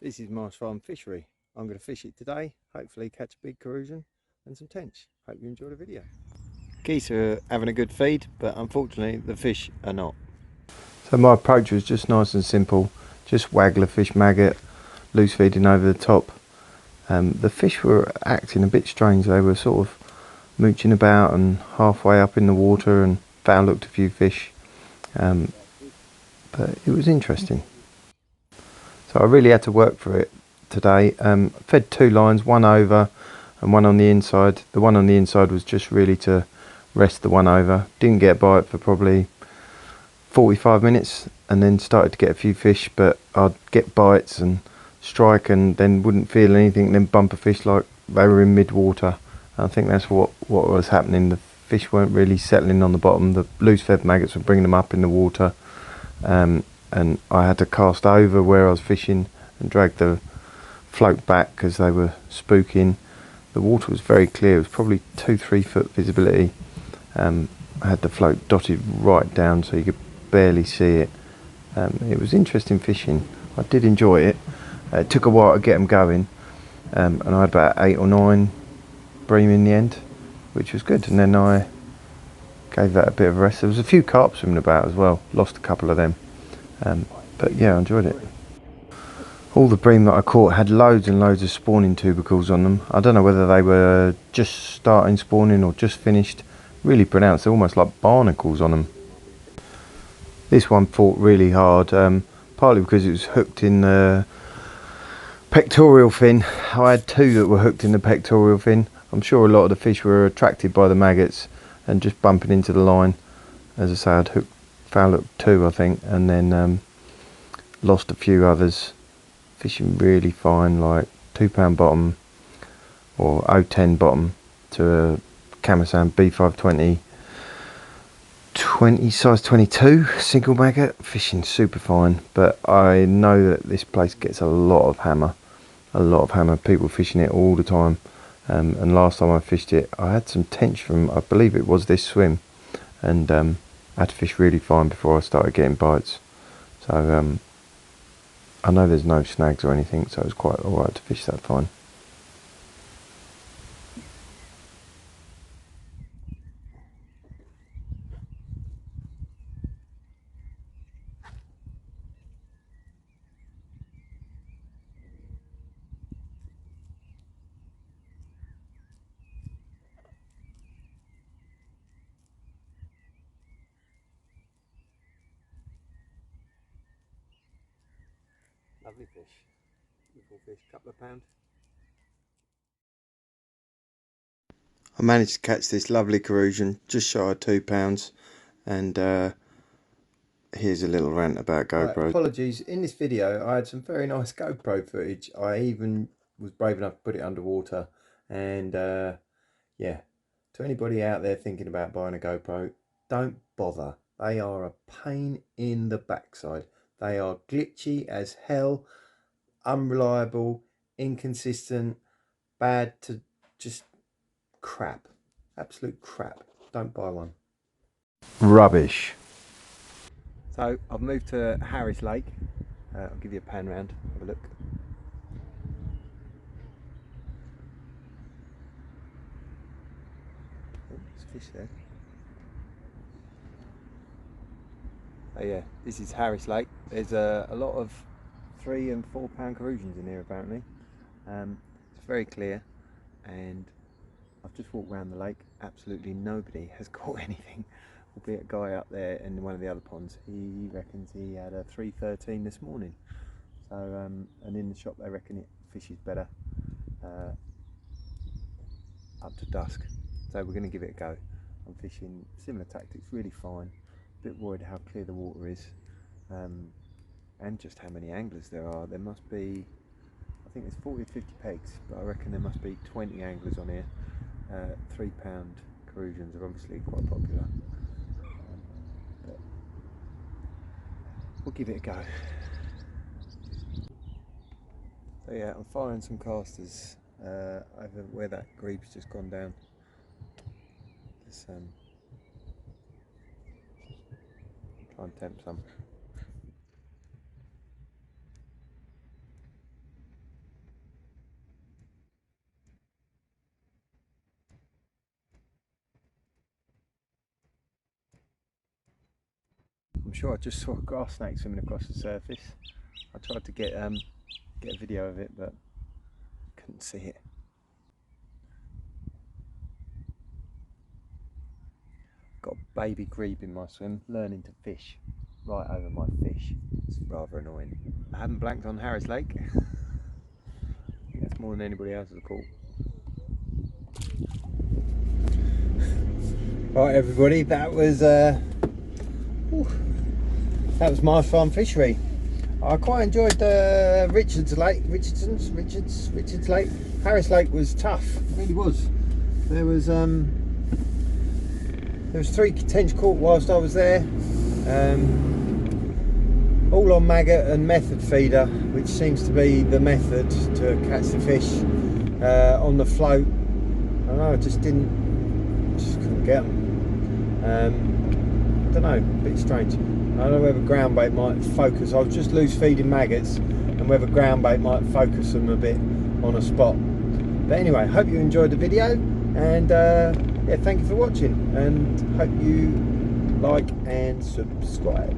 This is Marsh Farm fishery. I'm going to fish it today, hopefully catch a big crucian and some tench. Hope you enjoy the video. Geese are having a good feed, but unfortunately the fish are not. So my approach was just nice and simple. Just waggle a fish maggot, loose feeding over the top. The fish were acting a bit strange. They were sort of mooching about and halfway up in the water, and foul looked a few fish. But it was interesting. So I really had to work for it today. Fed two lines, one over and one on the inside. The one on the inside was just really to rest the one over. Didn't get a bite for probably 45 minutes, and then started to get a few fish, but I'd get bites and strike and then wouldn't feel anything, then bump a fish like they were in mid-water. I think that's what was happening. The fish weren't really settling on the bottom. The loose fed maggots were bringing them up in the water. And I had to cast over where I was fishing and drag the float back because they were spooking. The water was very clear. It was probably 2-3 foot visibility. I had the float dotted right down so you could barely see it. It was interesting fishing. I did enjoy it. It took a while to get them going, and I had about 8 or 9 bream in the end, which was good. And then I gave that a bit of a rest. There was a few carp swimming about as well. Lost a couple of them. But yeah, I enjoyed it. All the bream that I caught had loads and loads of spawning tubercles on them. I don't know whether they were just starting spawning or just finished. Really pronounced, they're almost like barnacles on them. This one fought really hard, partly because it was hooked in the pectoral fin. I had 2 that were hooked in the pectoral fin. I'm sure a lot of the fish were attracted by the maggots and just bumping into the line. As I say, I'd foul hooked 2 I think, and then lost a few others. Fishing really fine, like £2 bottom or 0.10 bottom to a Camasan B520 size 22 single maggot. Fishing super fine, but I know that this place gets a lot of hammer. People fishing it all the time. And last time I fished it, I had some tench from, I believe it was this swim, and I had to fish really fine before I started getting bites. So I know there's no snags or anything, so it was quite alright to fish that fine. Lovely fish, beautiful fish, couple of pound. I managed to catch this lovely crucian, just shy of £2, and here's a little rant about GoPros. Right, apologies, in this video I had some very nice GoPro footage. I even was brave enough to put it underwater, and yeah, to anybody out there thinking about buying a GoPro, don't bother. They are a pain in the backside. They are glitchy as hell, unreliable, inconsistent, bad to just crap. Absolute crap. Don't buy one. Rubbish. So I've moved to Harris Lake. I'll give you a pan round, have a look. Oh, there's a fish there. Oh yeah, this is Harris Lake. There's a lot of £3 and £4 crucians in here apparently. It's very clear, and I've just walked around the lake. Absolutely nobody has caught anything, albeit a guy up there in one of the other ponds. He reckons he had a 313 this morning. So and in the shop they reckon it fishes better up to dusk. So we're going to give it a go. I'm fishing similar tactics, really fine. A bit worried how clear the water is, and just how many anglers there are. There must be, I think there's 40 or 50 pegs, but I reckon there must be 20 anglers on here. £3 crucians are obviously quite popular, but we'll give it a go. So yeah, I'm firing some casters over where that grebe's just gone down. Let's try and tempt some. I'm sure I just saw a grass snake swimming across the surface. I tried to get a video of it, but couldn't see it. Got a baby grebe in my swim, learning to fish right over my fish. It's rather annoying. I haven't blanked on Harris Lake. That's more than anybody else has caught. Right, everybody, that was Marsh Farm fishery. I quite enjoyed the Richards Lake. Harris Lake was tough, it really was. There was 3 tench caught whilst I was there, all on maggot and method feeder, which seems to be the method to catch the fish on the float. I don't know, I just couldn't get them. I don't know, a bit strange. I don't know whether ground bait might focus. I was just loose feeding maggots, and whether ground bait might focus them a bit on a spot. But anyway, hope you enjoyed the video, and yeah, thank you for watching, and hope you like and subscribe.